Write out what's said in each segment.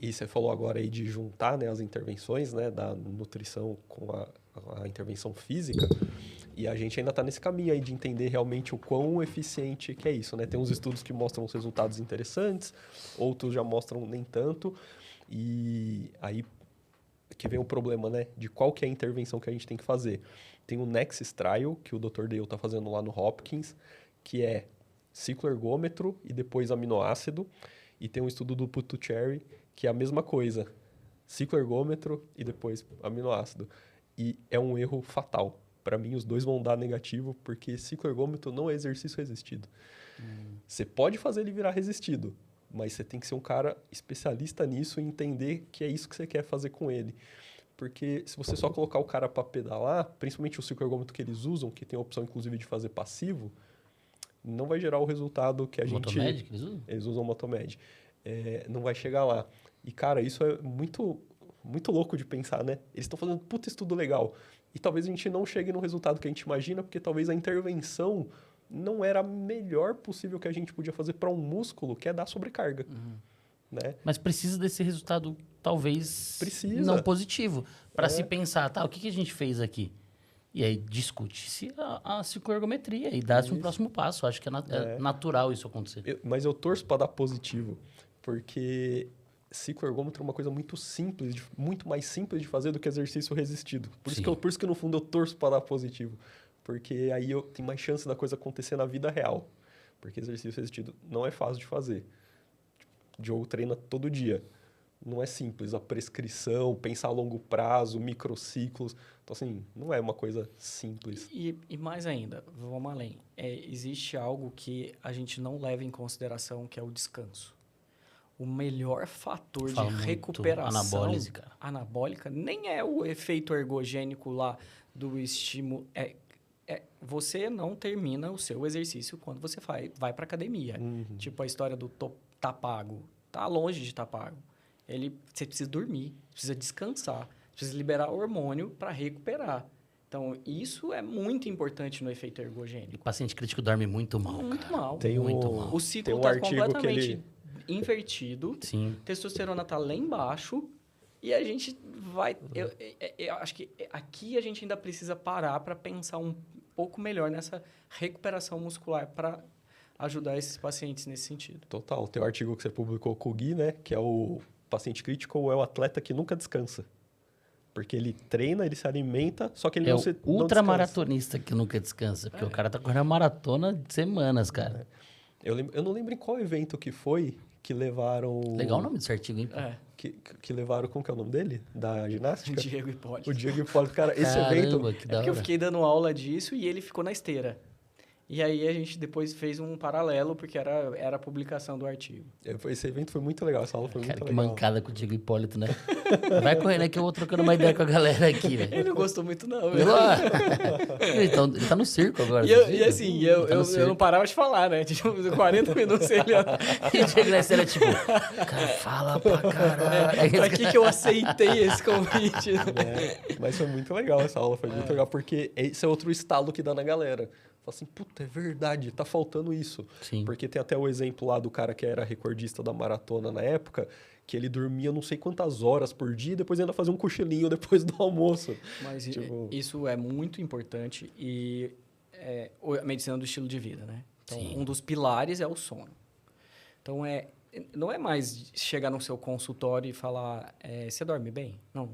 E você falou agora aí de juntar, né, as intervenções, né, da nutrição com a intervenção física, e a gente ainda está nesse caminho aí de entender realmente o quão eficiente que é isso, né? Tem uns estudos que mostram os resultados interessantes, outros já mostram nem tanto, e aí que vem o problema, né, de qual que é a intervenção que a gente tem que fazer. Tem o Nexus Trial, que o Dr. Dale está fazendo lá no Hopkins, que é ciclo ergômetro e depois aminoácido, e tem um estudo do Putucherry, que é a mesma coisa, ciclo ergômetro e depois aminoácido. E é um erro fatal. Para mim, os dois vão dar negativo, porque ciclo ergômetro não é exercício resistido. Você pode fazer ele virar resistido, mas você tem que ser um cara especialista nisso e entender que é isso que você quer fazer com ele. Porque se você só colocar o cara para pedalar, principalmente o ciclo ergômetro que eles usam, que tem a opção inclusive de fazer passivo, não vai gerar o resultado que a gente... Motomed que eles usam? Eles usam o Motomed. Não vai chegar lá. E, cara, isso é muito, muito louco de pensar, né? Eles estão fazendo puta estudo legal. E talvez a gente não chegue no resultado que a gente imagina, porque talvez a intervenção não era a melhor possível que a gente podia fazer para um músculo, que é dar sobrecarga. Né? Mas precisa desse resultado, talvez, Precisa. não positivo. Para se pensar, tá, o que a gente fez aqui? E aí discute-se a cicloergometria e dá-se um próximo passo. Acho que é natural isso acontecer. Mas eu torço para dar positivo, porque cicloergômetro é uma coisa muito simples, muito mais simples de fazer do que exercício resistido. Por isso que no fundo eu torço para dar positivo, porque aí eu tenho mais chance da coisa acontecer na vida real. Porque exercício resistido não é fácil de fazer. O Diogo treina todo dia. Não é simples. A prescrição, pensar a longo prazo, microciclos. Então, assim, não é uma coisa simples. E mais ainda, vamos além. Existe algo que a gente não leva em consideração, que é o descanso. O melhor fator de recuperação anabólica nem é o efeito ergogênico lá do estímulo. Você não termina o seu exercício quando você vai para academia. Tipo a história do tá pago. Tá longe de estar pago. Você precisa dormir, precisa descansar, precisa liberar hormônio para recuperar. Então, isso é muito importante no efeito ergogênico. O paciente crítico dorme muito mal. Muito mal. Muito mal. O ciclo está completamente invertido. Sim. Testosterona está lá embaixo. E a gente vai... Eu acho que aqui a gente ainda precisa parar para pensar um pouco melhor nessa recuperação muscular para ajudar esses pacientes nesse sentido. Total. Tem o artigo que você publicou com o Gui, né? Que é o paciente crítico é o atleta que nunca descansa. Porque ele treina, ele se alimenta, só que ele não descansa. É o ultramaratonista que nunca descansa. Porque o cara tá correndo a maratona de semanas, cara. Eu não lembro em qual evento que foi que levaram... Legal o nome desse artigo, hein? Que levaram... Como que é o nome dele? Da ginástica? O Diego Hipólito. O Diego Hipólito. Cara, esse evento... Porque eu fiquei dando aula disso e ele ficou na esteira. E aí a gente depois fez um paralelo, porque era a publicação do artigo. Esse evento foi muito legal, essa aula foi muito legal. Que mancada com o Diego Hipólito, né? Vai correndo aqui, eu vou trocando uma ideia com a galera aqui, velho. Ele não gostou muito, não. Ele tá no circo agora. E assim, eu não parava de falar, né? Tipo, 40 minutos ele... E o Diego nessa era tipo, cara, fala pra caralho. Pra que eu aceitei esse convite? Mas foi muito legal essa aula, foi muito legal, porque esse é outro estalo que dá na galera. Fala assim, puta, é verdade, tá faltando isso. Sim. Porque tem até o exemplo lá do cara que era recordista da maratona na época, que ele dormia não sei quantas horas por dia e depois ainda fazia um cochilinho depois do almoço. Mas isso é muito importante e a medicina do estilo de vida, né? Então, um dos pilares é o sono. Então, não é mais chegar no seu consultório e falar, você dorme bem? Não,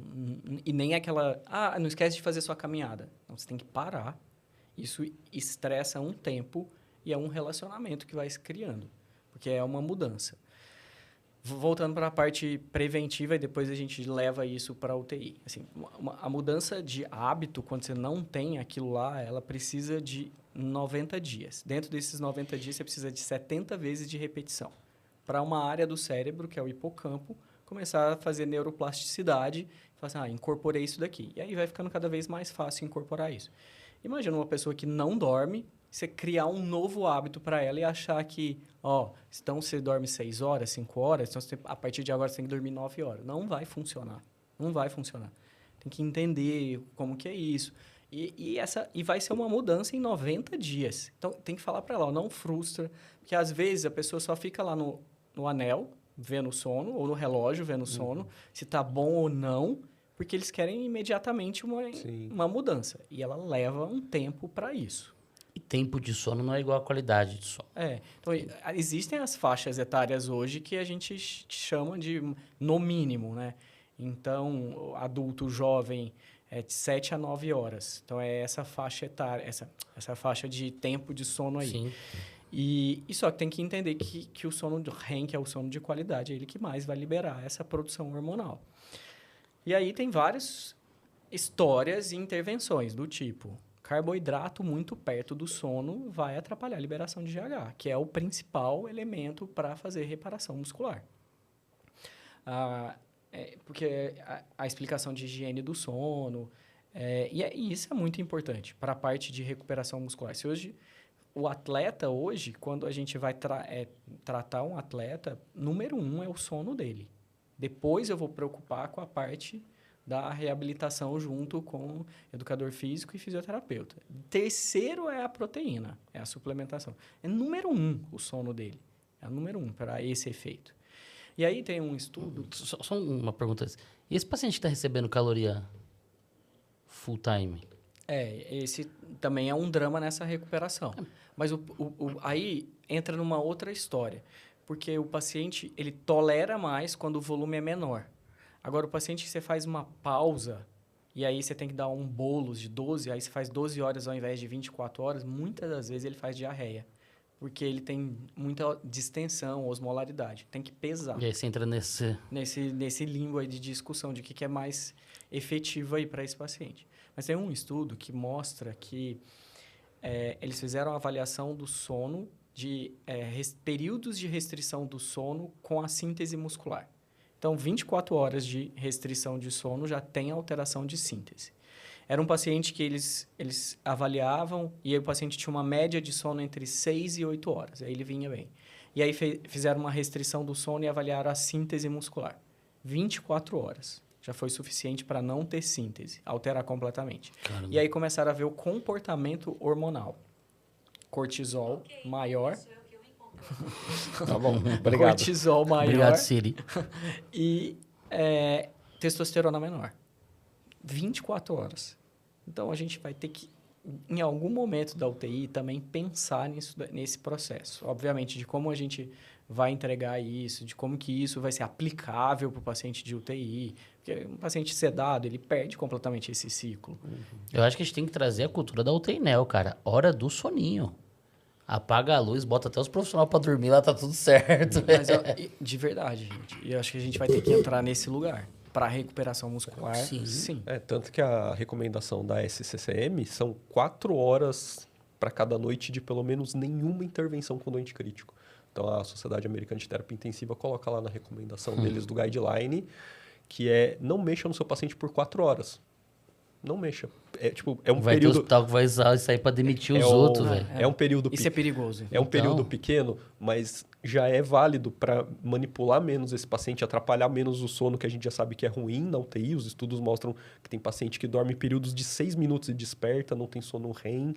e nem aquela, não esquece de fazer sua caminhada. Não, você tem que parar. Isso estressa um tempo e é um relacionamento que vai se criando, porque é uma mudança. Voltando para a parte preventiva e depois a gente leva isso para a UTI. Assim, a mudança de hábito, quando você não tem aquilo lá, ela precisa de 90 dias. Dentro desses 90 dias, você precisa de 70 vezes de repetição. Para uma área do cérebro, que é o hipocampo, começar a fazer neuroplasticidade, falar assim, incorporei isso daqui. E aí vai ficando cada vez mais fácil incorporar isso. Imagina uma pessoa que não dorme, você criar um novo hábito para ela e achar que, então você dorme 6 horas, 5 horas, então a partir de agora você tem que dormir 9 horas. Não vai funcionar. Não vai funcionar. Tem que entender como que é isso. E vai ser uma mudança em 90 dias. Então, tem que falar para ela, não frustra, porque às vezes a pessoa só fica lá no anel, vendo o sono, ou no relógio vendo o sono, se tá bom ou não, porque eles querem imediatamente uma mudança. E ela leva um tempo para isso. E tempo de sono não é igual a qualidade de sono. Então, existem as faixas etárias hoje que a gente chama de no mínimo, né? Então, adulto jovem é de 7 a 9 horas. Então, é essa faixa etária, essa faixa de tempo de sono aí. Sim. E só que tem que entender que o sono do REM, que é o sono de qualidade, é ele que mais vai liberar essa produção hormonal. E aí tem várias histórias e intervenções do tipo... Carboidrato muito perto do sono vai atrapalhar a liberação de GH, que é o principal elemento para fazer reparação muscular. Porque a explicação de higiene do sono, e isso é muito importante para a parte de recuperação muscular. Se hoje, o atleta hoje, quando a gente vai tratar um atleta, número 1 é o sono dele. Depois eu vou preocupar com a parte da reabilitação junto com educador físico e fisioterapeuta. Terceiro é a proteína, é a suplementação. É número 1 o sono dele. É o número 1 para esse efeito. E aí tem um estudo... Só uma pergunta. E esse paciente está recebendo caloria full time? Esse também é um drama nessa recuperação. Mas aí entra numa outra história. Porque o paciente ele tolera mais quando o volume é menor. Agora, o paciente que você faz uma pausa e aí você tem que dar um bolos de 12, aí você faz 12 horas ao invés de 24 horas, muitas das vezes ele faz diarreia. Porque ele tem muita distensão, osmolaridade. Tem que pesar. E aí você entra nesse limbo aí de discussão de o que é mais efetivo aí para esse paciente. Mas tem um estudo que mostra que eles fizeram a avaliação do sono, de períodos de restrição do sono com a síntese muscular. Então, 24 horas de restrição de sono já tem alteração de síntese. Era um paciente que eles avaliavam e aí o paciente tinha uma média de sono entre 6 e 8 horas. Aí ele vinha bem. E aí fizeram uma restrição do sono e avaliaram a síntese muscular. 24 horas. Já foi suficiente para não ter síntese, alterar completamente. Caramba. E aí começaram a ver o comportamento hormonal. Cortisol maior... Tá bom, obrigado. Cortisol maior. Obrigado, Siri. E testosterona menor. 24 horas. Então, a gente vai ter que, em algum momento da UTI, também pensar nesse processo. Obviamente, de como a gente vai entregar isso, de como que isso vai ser aplicável para o paciente de UTI. Porque um paciente sedado, ele perde completamente esse ciclo. Eu acho que a gente tem que trazer a cultura da UTI Neo, cara. Hora do soninho. Apaga a luz, bota até os profissionais pra dormir, lá tá tudo certo. Mas, de verdade, gente. E eu acho que a gente vai ter que entrar nesse lugar. Para recuperação muscular, sim. Tanto que a recomendação da SCCM são 4 horas para cada noite de pelo menos nenhuma intervenção com doente crítico. Então, a Sociedade Americana de Terapia Intensiva coloca lá na recomendação deles do guideline que não mexa no seu paciente por 4 horas. Não mexa. É um vai período... ter hospital que vai usar isso aí pra demitir os outros, velho. É um período... Isso é perigoso. É um período pequeno, mas já é válido para manipular menos esse paciente, atrapalhar menos o sono, que a gente já sabe que é ruim na UTI. Os estudos mostram que tem paciente que dorme períodos de 6 minutos e desperta, não tem sono REM.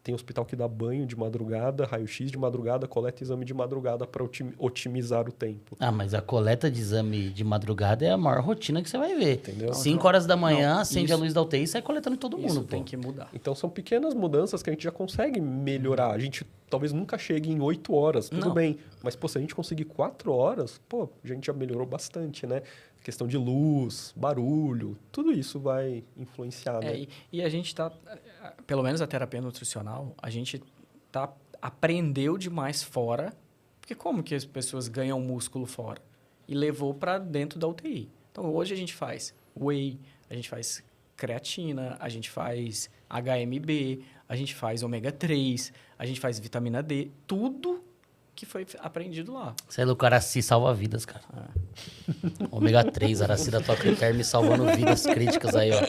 Tem hospital que dá banho de madrugada, raio-x de madrugada, coleta exame de madrugada para otimizar o tempo. Mas a coleta de exame de madrugada é a maior rotina que você vai ver. Entendeu? 5 horas da manhã, acende a luz da UTI e sai coletando todo mundo. Isso tem que mudar. Então, são pequenas mudanças que a gente já consegue melhorar. A gente talvez nunca chegue em 8 horas, tudo bem. Mas, se a gente conseguir 4 horas, a gente já melhorou bastante, né? Questão de luz, barulho, tudo isso vai influenciar, né? E a gente pelo menos a terapia nutricional, a gente aprendeu demais fora, porque como que as pessoas ganham músculo fora? E levou para dentro da UTI. Então, hoje a gente faz whey, a gente faz creatina, a gente faz HMB, a gente faz ômega 3, a gente faz vitamina D, tudo que foi aprendido lá. Isso aí do Araci salva vidas, cara. Ômega 3, Araci da Toca Term salvando vidas críticas aí, ó.